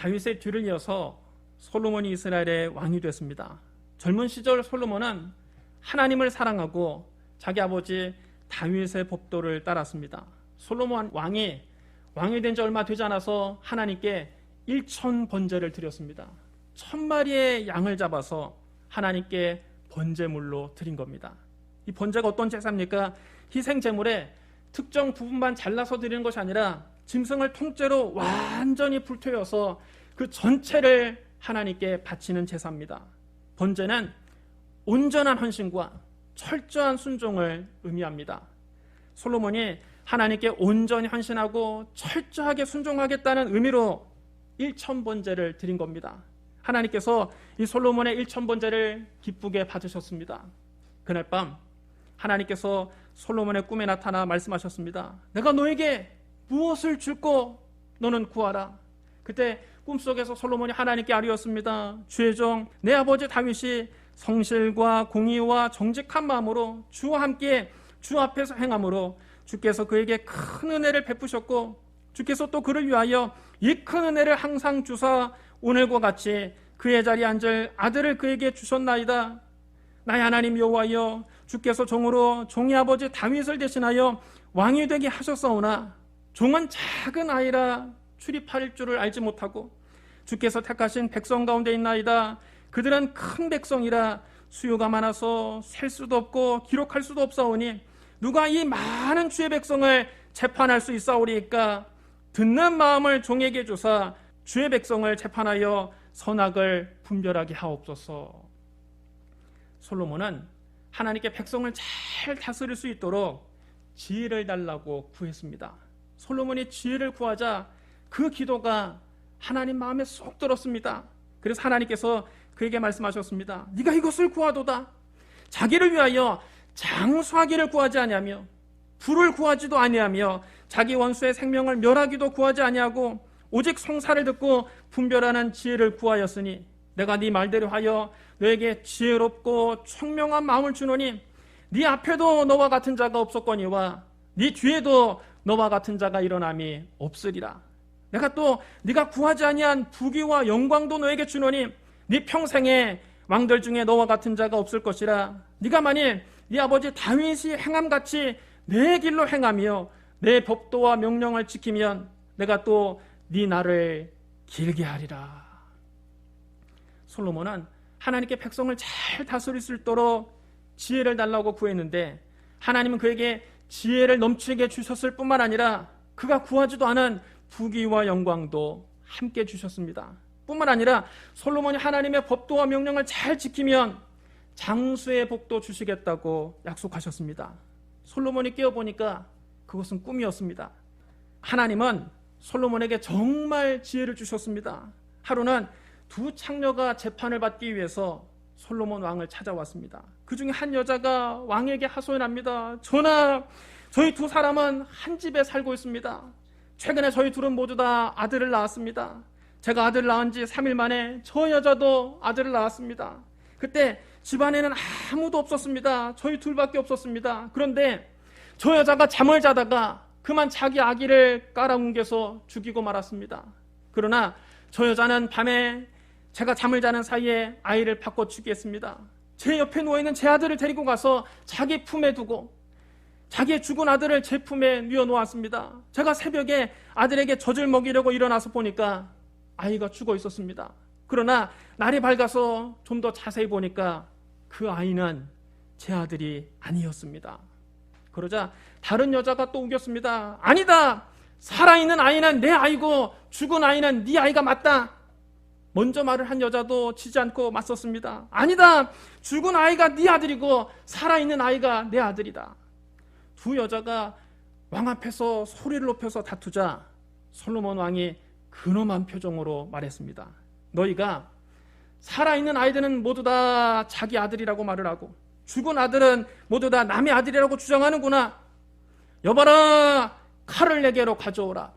다윗의 뒤를 이어서 솔로몬이 이스라엘의 왕이 됐습니다. 젊은 시절 솔로몬은 하나님을 사랑하고 자기 아버지 다윗의 법도를 따랐습니다. 솔로몬 왕이 된 지 얼마 되지 않아서 하나님께 1000번제를 드렸습니다. 1000마리의 양을 잡아서 하나님께 번제물로 드린 겁니다. 이 번제가 어떤 제사입니까? 희생 제물에 특정 부분만 잘라서 드리는 것이 아니라 짐승을 통째로 완전히 불태워서 그 전체를 하나님께 바치는 제사입니다. 번제는 온전한 헌신과 철저한 순종을 의미합니다. 솔로몬이 하나님께 온전히 헌신하고 철저하게 순종하겠다는 의미로 1000번제를 드린 겁니다. 하나님께서 이 솔로몬의 1000번제를 기쁘게 받으셨습니다. 그날 밤 하나님께서 솔로몬의 꿈에 나타나 말씀하셨습니다. 내가 너에게 무엇을 줄고 너는 구하라. 그때 꿈속에서 솔로몬이 하나님께 아뢰었습니다. 주의 종 내 아버지 다윗이 성실과 공의와 정직한 마음으로 주와 함께 주 앞에서 행함으로 주께서 그에게 큰 은혜를 베푸셨고 주께서 또 그를 위하여 이 큰 은혜를 항상 주사 오늘과 같이 그의 자리에 앉을 아들을 그에게 주셨나이다. 나의 하나님 여호와여 주께서 종으로 종의 아버지 다윗을 대신하여 왕이 되게 하셨사오나 종은 작은 아이라 출입할 줄을 알지 못하고 주께서 택하신 백성 가운데 있나이다. 그들은 큰 백성이라 수요가 많아서 셀 수도 없고 기록할 수도 없사오니 누가 이 많은 주의 백성을 재판할 수 있사오리이까. 듣는 마음을 종에게 주사 주의 백성을 재판하여 선악을 분별하게 하옵소서. 솔로몬은 하나님께 백성을 잘 다스릴 수 있도록 지혜를 달라고 구했습니다. 솔로몬이 지혜를 구하자 그 기도가 하나님 마음에 쏙 들었습니다. 그래서 하나님께서 그에게 말씀하셨습니다. 네가 이것을 구하도다. 자기를 위하여 장수하기를 구하지 아니하며 부를 구하지도 아니하며 자기 원수의 생명을 멸하기도 구하지 아니하고 오직 송사를 듣고 분별하는 지혜를 구하였으니 내가 네 말대로 하여 너에게 지혜롭고 총명한 마음을 주노니 네 앞에도 너와 같은 자가 없었거니와 네 뒤에도 너와 같은 자가 일어남이 없으리라. 내가 또 네가 구하지 아니한 부귀와 영광도 너에게 주노니 네 평생에 왕들 중에 너와 같은 자가 없을 것이라. 네가 만일 네 아버지 다윗이 행함같이 내 길로 행하며 내 법도와 명령을 지키면 내가 또 네 날을 길게 하리라. 솔로몬은 하나님께 백성을 잘 다스릴 수 있도록 지혜를 달라고 구했는데 하나님은 그에게 지혜를 넘치게 주셨을 뿐만 아니라 그가 구하지도 않은 부귀와 영광도 함께 주셨습니다. 뿐만 아니라 솔로몬이 하나님의 법도와 명령을 잘 지키면 장수의 복도 주시겠다고 약속하셨습니다. 솔로몬이 깨어보니까 그것은 꿈이었습니다. 하나님은 솔로몬에게 정말 지혜를 주셨습니다. 하루는 두 창녀가 재판을 받기 위해서 솔로몬 왕을 찾아왔습니다. 그 중에 한 여자가 왕에게 하소연합니다. 전하, 저희 두 사람은 한 집에 살고 있습니다. 최근에 저희 둘은 모두 다 아들을 낳았습니다. 제가 아들을 낳은 지 3일 만에 저 여자도 아들을 낳았습니다. 그때 집안에는 아무도 없었습니다. 저희 둘밖에 없었습니다. 그런데 저 여자가 잠을 자다가 그만 자기 아기를 깔아뭉개서 죽이고 말았습니다. 그러나 저 여자는 밤에 제가 잠을 자는 사이에 아이를 바꿔 죽였습니다. 제 옆에 누워있는 제 아들을 데리고 가서 자기 품에 두고 자기의 죽은 아들을 제 품에 뉘어놓았습니다. 제가 새벽에 아들에게 젖을 먹이려고 일어나서 보니까 아이가 죽어 있었습니다. 그러나 날이 밝아서 좀 더 자세히 보니까 그 아이는 제 아들이 아니었습니다. 그러자 다른 여자가 또 우겼습니다. 아니다! 살아있는 아이는 내 아이고 죽은 아이는 네 아이가 맞다. 먼저 말을 한 여자도 지지 않고 맞섰습니다. 아니다! 죽은 아이가 네 아들이고 살아있는 아이가 내 아들이다. 두 여자가 왕 앞에서 소리를 높여서 다투자 솔로몬 왕이 근엄한 표정으로 말했습니다. 너희가 살아있는 아이들은 모두 다 자기 아들이라고 말을 하고 죽은 아들은 모두 다 남의 아들이라고 주장하는구나. 여봐라, 칼을 내게로 가져오라.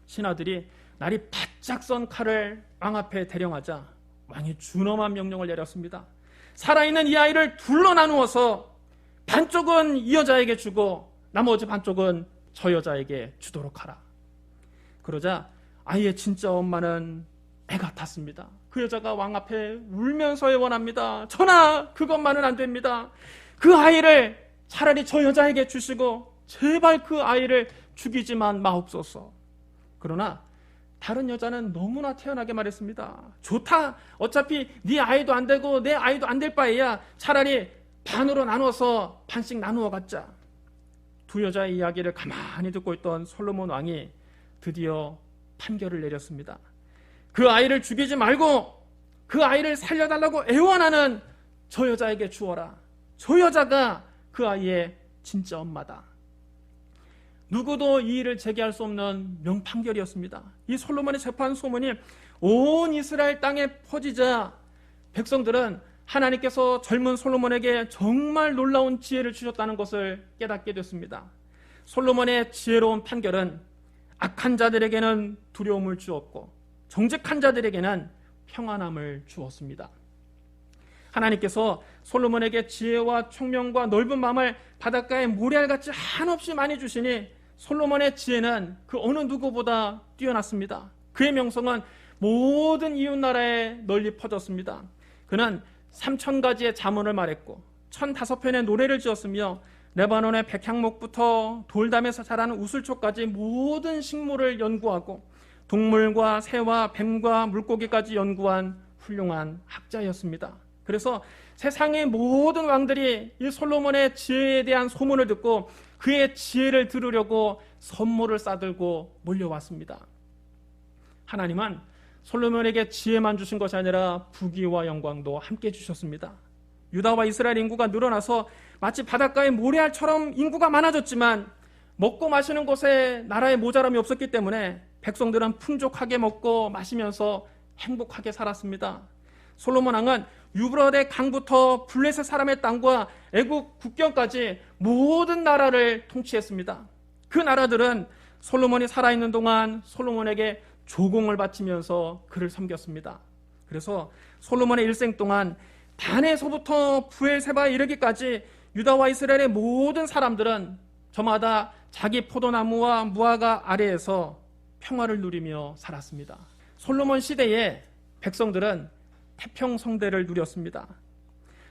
신하들이 날이 바짝 선 칼을 왕 앞에 대령하자 왕이 준엄한 명령을 내렸습니다. 살아있는 이 아이를 둘로 나누어서 반쪽은 이 여자에게 주고 나머지 반쪽은 저 여자에게 주도록 하라. 그러자 아이의 진짜 엄마는 애가 탔습니다. 그 여자가 왕 앞에 울면서 애원합니다. 전하, 그것만은 안 됩니다. 그 아이를 차라리 저 여자에게 주시고 제발 그 아이를 죽이지만 마옵소서. 그러나 다른 여자는 너무나 태연하게 말했습니다. 좋다. 어차피 네 아이도 안 되고 내 아이도 안 될 바에야 차라리 반으로 나눠서 반씩 나누어 갖자. 두 여자의 이야기를 가만히 듣고 있던 솔로몬 왕이 드디어 판결을 내렸습니다. 그 아이를 죽이지 말고 그 아이를 살려달라고 애원하는 저 여자에게 주어라. 저 여자가 그 아이의 진짜 엄마다. 누구도 이 일을 제기할 수 없는 명판결이었습니다. 이 솔로몬의 재판 소문이 온 이스라엘 땅에 퍼지자 백성들은 하나님께서 젊은 솔로몬에게 정말 놀라운 지혜를 주셨다는 것을 깨닫게 됐습니다. 솔로몬의 지혜로운 판결은 악한 자들에게는 두려움을 주었고 정직한 자들에게는 평안함을 주었습니다. 하나님께서 솔로몬에게 지혜와 총명과 넓은 마음을 바닷가의 모래알같이 한없이 많이 주시니 솔로몬의 지혜는 그 어느 누구보다 뛰어났습니다. 그의 명성은 모든 이웃나라에 널리 퍼졌습니다. 그는 3000가지의 자문을 말했고 1005편의 노래를 지었으며 레바논의 백향목부터 돌담에서 자라는 우슬초까지 모든 식물을 연구하고 동물과 새와 뱀과 물고기까지 연구한 훌륭한 학자였습니다. 그래서 세상의 모든 왕들이 이 솔로몬의 지혜에 대한 소문을 듣고 그의 지혜를 들으려고 선물을 싸들고 몰려왔습니다. 하나님은 솔로몬에게 지혜만 주신 것이 아니라 부귀와 영광도 함께 주셨습니다. 유다와 이스라엘 인구가 늘어나서 마치 바닷가의 모래알처럼 인구가 많아졌지만 먹고 마시는 곳에 나라에 모자람이 없었기 때문에 백성들은 풍족하게 먹고 마시면서 행복하게 살았습니다. 솔로몬 왕은 유브라데 강부터 블레셋 사람의 땅과 애국 국경까지 모든 나라를 통치했습니다. 그 나라들은 솔로몬이 살아있는 동안 솔로몬에게 조공을 바치면서 그를 섬겼습니다. 그래서 솔로몬의 일생 동안 단에서부터 부엘세바에 이르기까지 유다와 이스라엘의 모든 사람들은 저마다 자기 포도나무와 무화과 아래에서 평화를 누리며 살았습니다. 솔로몬 시대에 백성들은 태평성대를 누렸습니다.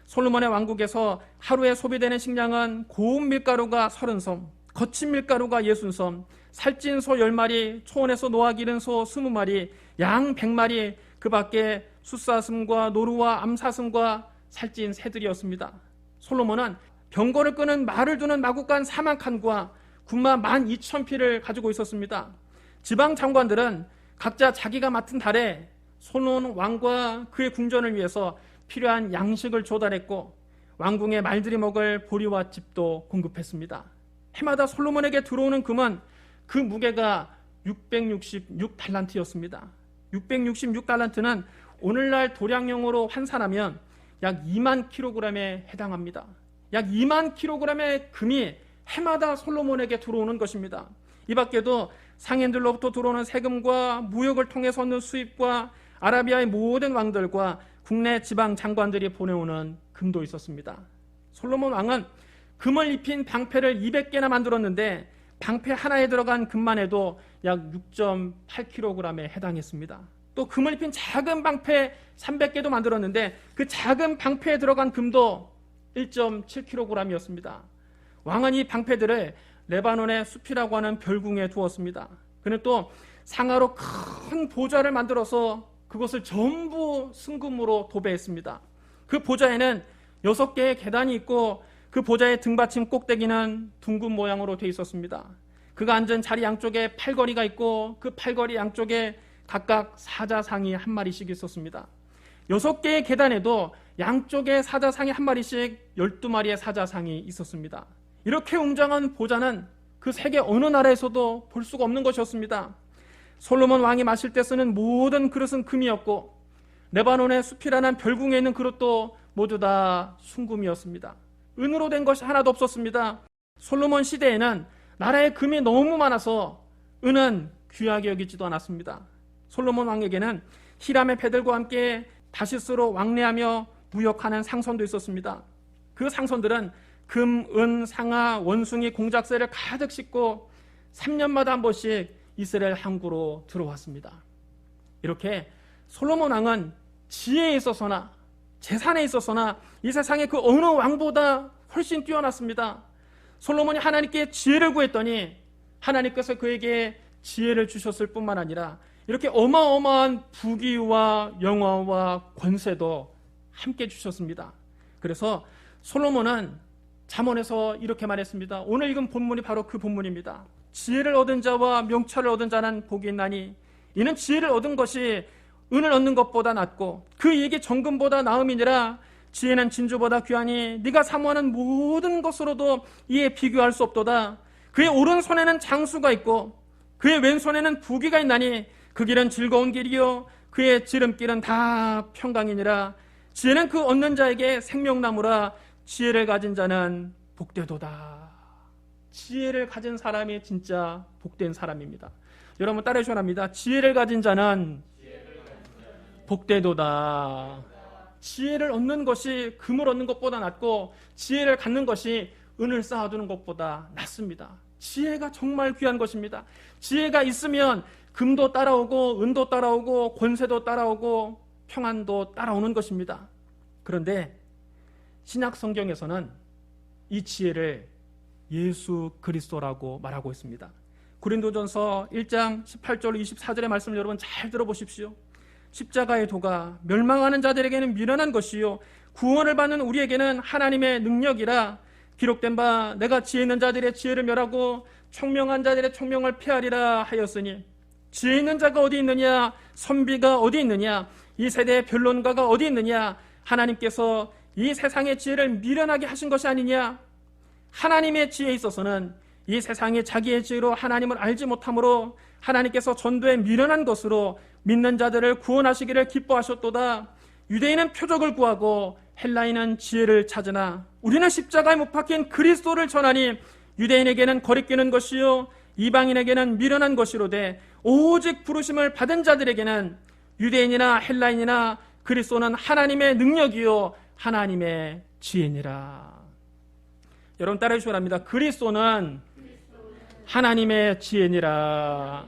솔로몬의 왕국에서 하루에 소비되는 식량은 고운 밀가루가 30섬, 거친 밀가루가 60섬, 살찐 소 10마리, 초원에서 노아 기른 소 20마리, 양 100마리, 그 밖에 숫사슴과 노루와 암사슴과 살찐 새들이었습니다. 솔로몬은 병거를 끄는 말을 두는 마구간 4만 칸과 군마 12,000匹를 가지고 있었습니다. 지방 장관들은 각자 자기가 맡은 달에 솔로몬 왕과 그의 궁전을 위해서 필요한 양식을 조달했고 왕궁의 말들이 먹을 보리와 즙도 공급했습니다. 해마다 솔로몬에게 들어오는 금은 그 무게가 666달란트였습니다. 666달란트는 오늘날 도량령으로 환산하면 약 2만 킬로그램에 해당합니다. 약 2만 킬로그램의 금이 해마다 솔로몬에게 들어오는 것입니다. 이 밖에도 상인들로부터 들어오는 세금과 무역을 통해서 얻는 수입과 아라비아의 모든 왕들과 국내 지방 장관들이 보내오는 금도 있었습니다. 솔로몬 왕은 금을 입힌 방패를 200개나 만들었는데 방패 하나에 들어간 금만 해도 약 6.8kg에 해당했습니다. 또 금을 입힌 작은 방패 300개도 만들었는데 그 작은 방패에 들어간 금도 1.7kg이었습니다. 왕은 이 방패들을 레바논의 숲이라고 하는 별궁에 두었습니다. 그는 또 상하로 큰 보좌를 만들어서 그것을 전부 순금으로 도배했습니다. 그 보좌에는 6개의 계단이 있고 그 보좌의 등받침 꼭대기는 둥근 모양으로 되어 있었습니다. 그가 앉은 자리 양쪽에 팔걸이가 있고 그 팔걸이 양쪽에 각각 사자상이 한 마리씩 있었습니다. 6개의 계단에도 양쪽에 사자상이 한 마리씩 12마리의 사자상이 있었습니다. 이렇게 웅장한 보좌는 그 세계 어느 나라에서도 볼 수가 없는 것이었습니다. 솔로몬 왕이 마실 때 쓰는 모든 그릇은 금이었고 레바논의 숲이라는 별궁에 있는 그릇도 모두 다 순금이었습니다. 은으로 된 것이 하나도 없었습니다. 솔로몬 시대에는 나라에 금이 너무 많아서 은은 귀하게 여기지도 않았습니다. 솔로몬 왕에게는 히람의 배들과 함께 다시스로 왕래하며 무역하는 상선도 있었습니다. 그 상선들은 금, 은, 상아, 원숭이, 공작새를 가득 싣고 3년마다 한 번씩 이스라엘 항구로 들어왔습니다. 이렇게 솔로몬 왕은 지혜에 있어서나 재산에 있어서나 이 세상의 그 어느 왕보다 훨씬 뛰어났습니다. 솔로몬이 하나님께 지혜를 구했더니 하나님께서 그에게 지혜를 주셨을 뿐만 아니라 이렇게 어마어마한 부귀와 영화와 권세도 함께 주셨습니다. 그래서 솔로몬은 잠언에서 이렇게 말했습니다. 오늘 읽은 본문이 바로 그 본문입니다. 지혜를 얻은 자와 명철을 얻은 자는 복이 있나니 이는 지혜를 얻은 것이 은을 얻는 것보다 낫고 그 이익이 정금보다 나음이니라. 지혜는 진주보다 귀하니 네가 사모하는 모든 것으로도 이에 비교할 수 없도다. 그의 오른손에는 장수가 있고 그의 왼손에는 부귀가 있나니 그 길은 즐거운 길이요 그의 지름길은 다 평강이니라. 지혜는 그 얻는 자에게 생명나무라. 지혜를 가진 자는 복되도다. 지혜를 가진 사람이 진짜 복된 사람입니다. 여러분 따라해 주셔야 합니다. 지혜를 가진 자는 복되도다. 지혜를 얻는 것이 금을 얻는 것보다 낫고 지혜를 갖는 것이 은을 쌓아두는 것보다 낫습니다. 지혜가 정말 귀한 것입니다. 지혜가 있으면 금도 따라오고 은도 따라오고 권세도 따라오고 평안도 따라오는 것입니다. 그런데 신약 성경에서는 이 지혜를 예수 그리스도라고 말하고 있습니다. 고린도전서 1장 18절 24절의 말씀을 여러분 잘 들어보십시오. 십자가의 도가 멸망하는 자들에게는 미련한 것이요 구원을 받는 우리에게는 하나님의 능력이라. 기록된 바 내가 지혜 있는 자들의 지혜를 멸하고 총명한 자들의 총명을 폐하리라 하였으니 지혜 있는 자가 어디 있느냐 선비가 어디 있느냐 이 세대의 변론가가 어디 있느냐. 하나님께서 이 세상의 지혜를 미련하게 하신 것이 아니냐. 하나님의 지혜에 있어서는 이 세상이 자기의 지혜로 하나님을 알지 못하므로 하나님께서 전도에 미련한 것으로 믿는 자들을 구원하시기를 기뻐하셨도다. 유대인은 표적을 구하고 헬라인은 지혜를 찾으나 우리는 십자가에 못 박힌 그리스도를 전하니 유대인에게는 거리끼는 것이요 이방인에게는 미련한 것이로되 오직 부르심을 받은 자들에게는 유대인이나 헬라인이나 그리스도는 하나님의 능력이요 하나님의 지혜니라. 여러분 따라해 주시기 바랍니다. 그리스도는 하나님의 지혜니라.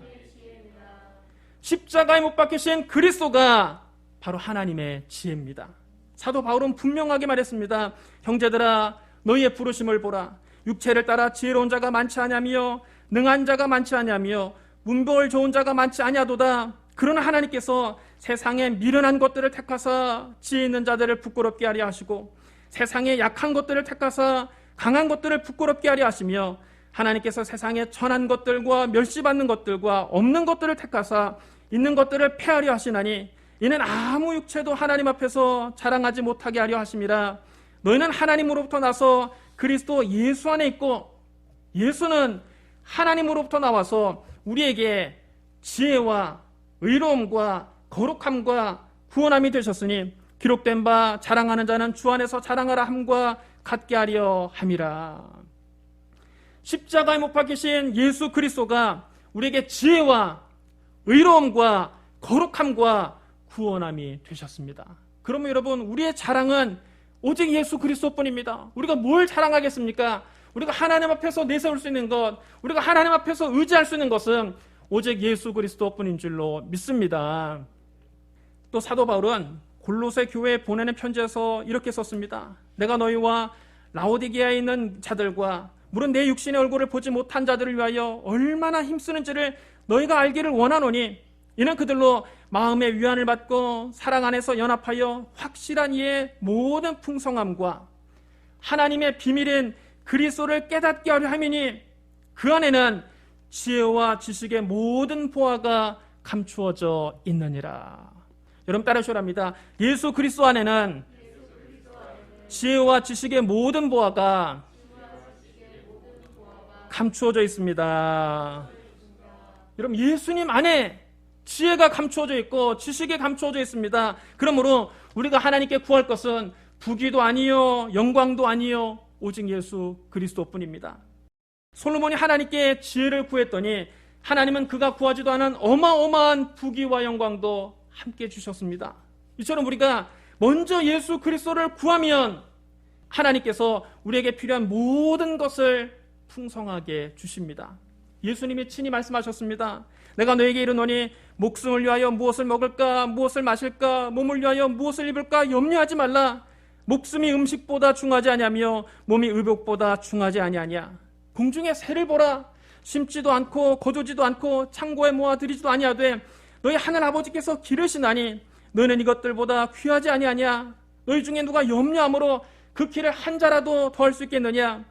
십자가에 못 박히신 그리스도가 바로 하나님의 지혜입니다. 사도 바울은 분명하게 말했습니다. 형제들아 너희의 부르심을 보라. 육체를 따라 지혜로운 자가 많지 아니하며 능한 자가 많지 아니하며 문벌 좋은 자가 많지 아니하도다. 그러나 하나님께서 세상에 미련한 것들을 택하사 지혜 있는 자들을 부끄럽게 하려 하시고 세상에 약한 것들을 택하사 강한 것들을 부끄럽게 하려 하시며 하나님께서 세상에 천한 것들과 멸시받는 것들과 없는 것들을 택하사 있는 것들을 폐하려 하시나니 이는 아무 육체도 하나님 앞에서 자랑하지 못하게 하려 하심이라. 너희는 하나님으로부터 나서 그리스도 예수 안에 있고 예수는 하나님으로부터 나와서 우리에게 지혜와 의로움과 거룩함과 구원함이 되셨으니 기록된 바 자랑하는 자는 주 안에서 자랑하라 함과 같게 하려 함이라. 십자가에 못 박히신 예수 그리스도가 우리에게 지혜와 의로움과 거룩함과 구원함이 되셨습니다. 그러면 여러분 우리의 자랑은 오직 예수 그리스도뿐입니다. 우리가 뭘 자랑하겠습니까? 우리가 하나님 앞에서 내세울 수 있는 것, 우리가 하나님 앞에서 의지할 수 있는 것은 오직 예수 그리스도뿐인 줄로 믿습니다. 또 사도 바울은 골로새 교회에 보내는 편지에서 이렇게 썼습니다. 내가 너희와 라오디게아에 있는 자들과 물은 내 육신의 얼굴을 보지 못한 자들을 위하여 얼마나 힘쓰는지를 너희가 알기를 원하노니 이는 그들로 마음의 위안을 받고 사랑 안에서 연합하여 확실한 이의 모든 풍성함과 하나님의 비밀인 그리스도를 깨닫게 하려 함이니 그 안에는 지혜와 지식의 모든 보화가 감추어져 있느니라. 여러분 따라 주랍니다. 예수 그리스도 안에는 지혜와 지식의 모든 보화가 감추어져 있습니다. 여러분 예수님 안에 지혜가 감추어져 있고 지식이 감추어져 있습니다. 그러므로 우리가 하나님께 구할 것은 부귀도 아니요 영광도 아니요 오직 예수 그리스도뿐입니다. 솔로몬이 하나님께 지혜를 구했더니 하나님은 그가 구하지도 않은 어마어마한 부귀와 영광도 함께 주셨습니다. 이처럼 우리가 먼저 예수 그리스도를 구하면 하나님께서 우리에게 필요한 모든 것을 풍성하게 주십니다. 예수님이 친히 말씀하셨습니다. 내가 너에게 이르노니 목숨을 위하여 무엇을 먹을까, 무엇을 마실까, 몸을 위하여 무엇을 입을까 염려하지 말라. 목숨이 음식보다 중하지 아니하며 몸이 의복보다 중하지 아니하냐. 공중의 새를 보라. 심지도 않고 거두지도 않고 창고에 모아들이지도 아니하되 너희 하늘 아버지께서 기르시나니 너는 이것들보다 귀하지 아니하냐. 너희 중에 누가 염려함으로 그 키를 한 자라도 더할 수 있겠느냐.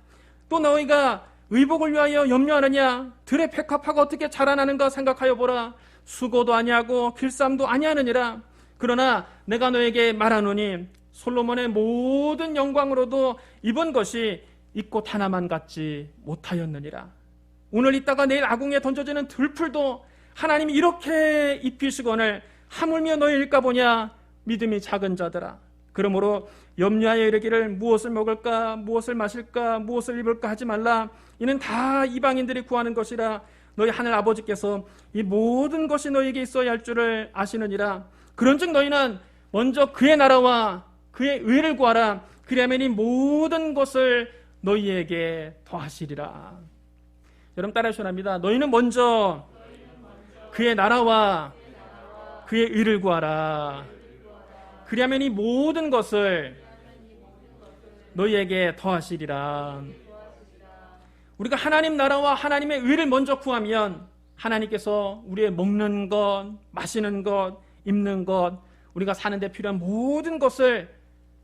또 너희가 의복을 위하여 염려하느냐. 들의 백합화가 어떻게 자라나는가 생각하여 보라. 수고도 아니하고 길쌈도 아니하느니라. 그러나 내가 너에게 말하노니 솔로몬의 모든 영광으로도 입은 것이 이 꽃 하나만 갖지 못하였느니라. 오늘 있다가 내일 아궁이에 던져지는 들풀도 하나님이 이렇게 입히시거늘 하물며 너희일까 보냐. 믿음이 작은 자들아. 그러므로 염려하여 이르기를 무엇을 먹을까, 무엇을 마실까, 무엇을 입을까 하지 말라. 이는 다 이방인들이 구하는 것이라. 너희 하늘 아버지께서 이 모든 것이 너희에게 있어야 할 줄을 아시느니라. 그런즉 너희는 먼저 그의 나라와 그의 의를 구하라. 그리하면 이 모든 것을 너희에게 더하시리라. 여러분 따라하셔야 합니다. 너희는 먼저 그의 나라와 그의 의를 구하라. 그리하면 이 모든 것을 너희에게 더하시리라. 우리가 하나님 나라와 하나님의 의를 먼저 구하면 하나님께서 우리의 먹는 것, 마시는 것, 입는 것, 우리가 사는 데 필요한 모든 것을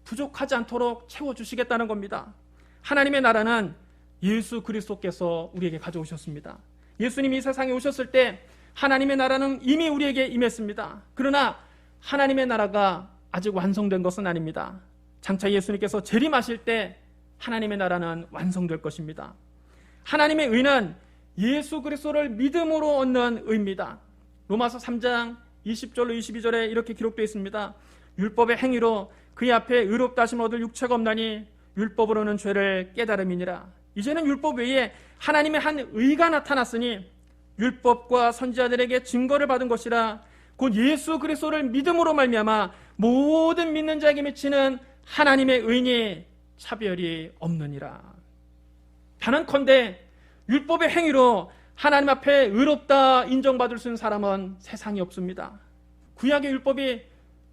부족하지 않도록 채워주시겠다는 겁니다. 하나님의 나라는 예수 그리스도께서 우리에게 가져오셨습니다. 예수님이 이 세상에 오셨을 때 하나님의 나라는 이미 우리에게 임했습니다. 그러나 하나님의 나라가 아직 완성된 것은 아닙니다. 장차 예수님께서 재림하실 때 하나님의 나라는 완성될 것입니다. 하나님의 의는 예수 그리스도를 믿음으로 얻는 의입니다. 로마서 3장 20절로 22절에 이렇게 기록되어 있습니다. 율법의 행위로 그의 앞에 의롭다 하심을 얻을 육체가 없나니 율법으로는 죄를 깨달음이니라. 이제는 율법 외에 하나님의 한 의가 나타났으니 율법과 선지자들에게 증거를 받은 것이라. 곧 예수 그리스도를 믿음으로 말미암아 모든 믿는 자에게 미치는 하나님의 의니 차별이 없느니라. 단언컨대 율법의 행위로 하나님 앞에 의롭다 인정받을 수 있는 사람은 세상에 없습니다. 구약의 율법이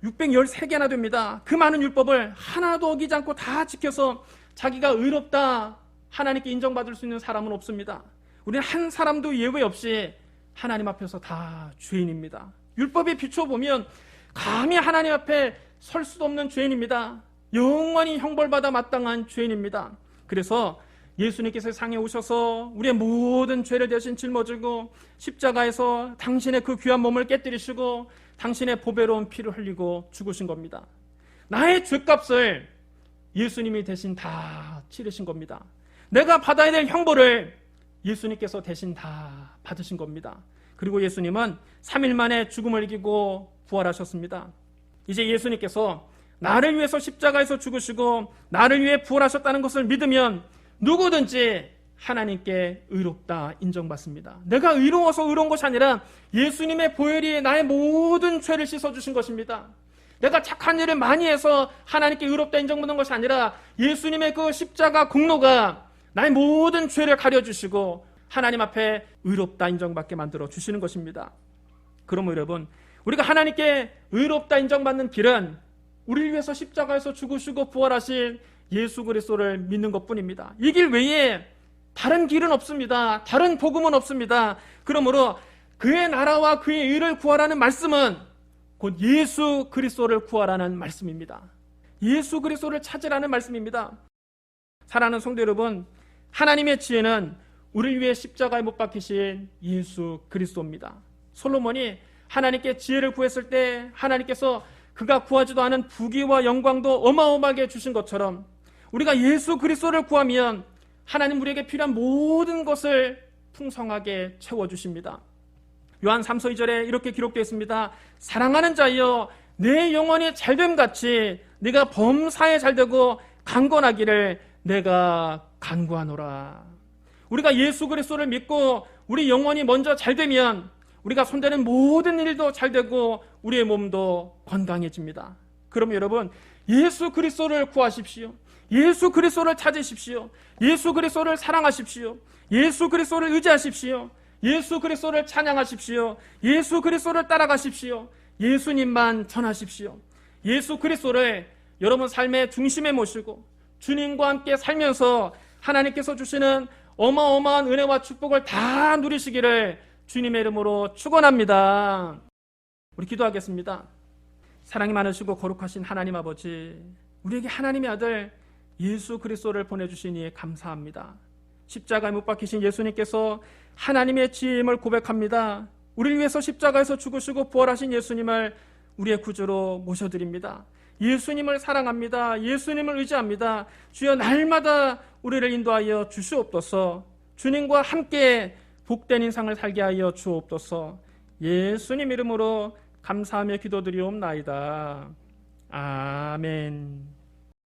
613개나 됩니다. 그 많은 율법을 하나도 어기지 않고 다 지켜서 자기가 의롭다 하나님께 인정받을 수 있는 사람은 없습니다. 우리는 한 사람도 예외 없이 하나님 앞에서 다 죄인입니다. 율법에 비춰보면 감히 하나님 앞에 설 수도 없는 죄인입니다. 영원히 형벌받아 마땅한 죄인입니다. 그래서 예수님께서 세상에 오셔서 우리의 모든 죄를 대신 짊어지고 십자가에서 당신의 그 귀한 몸을 깨뜨리시고 당신의 보배로운 피를 흘리고 죽으신 겁니다. 나의 죄값을 예수님이 대신 다 치르신 겁니다. 내가 받아야 될 형벌을 예수님께서 대신 다 받으신 겁니다. 그리고 예수님은 3일 만에 죽음을 이기고 부활하셨습니다. 이제 예수님께서 나를 위해서 십자가에서 죽으시고 나를 위해 부활하셨다는 것을 믿으면 누구든지 하나님께 의롭다 인정받습니다. 내가 의로워서 의로운 것이 아니라 예수님의 보혈이 나의 모든 죄를 씻어주신 것입니다. 내가 착한 일을 많이 해서 하나님께 의롭다 인정받는 것이 아니라 예수님의 그 십자가 공로가 나의 모든 죄를 가려주시고 하나님 앞에 의롭다 인정받게 만들어 주시는 것입니다. 그러므로 여러분, 우리가 하나님께 의롭다 인정받는 길은 우리를 위해서 십자가에서 죽으시고 부활하신 예수 그리스도를 믿는 것뿐입니다. 이 길 외에 다른 길은 없습니다. 다른 복음은 없습니다. 그러므로 그의 나라와 그의 의를 구하라는 말씀은 곧 예수 그리스도를 구하라는 말씀입니다. 예수 그리스도를 찾으라는 말씀입니다. 사랑하는 성도 여러분, 하나님의 지혜는 우리를 위해 십자가에 못 박히신 예수 그리스도입니다. 솔로몬이 하나님께 지혜를 구했을 때 하나님께서 그가 구하지도 않은 부귀와 영광도 어마어마하게 주신 것처럼 우리가 예수 그리스도를 구하면 하나님 우리에게 필요한 모든 것을 풍성하게 채워주십니다. 요한 3서 2절에 이렇게 기록되어 있습니다. 사랑하는 자여 내 영혼이 잘됨같이 네가 범사에 잘되고 강건하기를 내가 간구하노라. 우리가 예수 그리스도를 믿고 우리 영혼이 먼저 잘되면 우리가 손대는 모든 일도 잘되고 우리의 몸도 건강해집니다. 그럼 여러분, 예수 그리스도를 구하십시오. 예수 그리스도를 찾으십시오. 예수 그리스도를 사랑하십시오. 예수 그리스도를 의지하십시오. 예수 그리스도를 찬양하십시오. 예수 그리스도를 따라가십시오. 예수님만 전하십시오. 예수 그리스도를 여러분 삶의 중심에 모시고 주님과 함께 살면서 하나님께서 주시는 어마어마한 은혜와 축복을 다 누리시기를 주님의 이름으로 축원합니다. 우리 기도하겠습니다. 사랑이 많으시고 거룩하신 하나님 아버지, 우리에게 하나님의 아들 예수 그리스도를 보내주시니 감사합니다. 십자가에 못 박히신 예수님께서 하나님의 지혜임을 고백합니다. 우리를 위해서 십자가에서 죽으시고 부활하신 예수님을 우리의 구주로 모셔드립니다. 예수님을 사랑합니다. 예수님을 의지합니다. 주여 날마다 우리를 인도하여 주시옵소서. 주님과 함께 복된 인생을 살게 하여 주옵소서. 예수님 이름으로 감사하며 기도드리옵나이다. 아멘.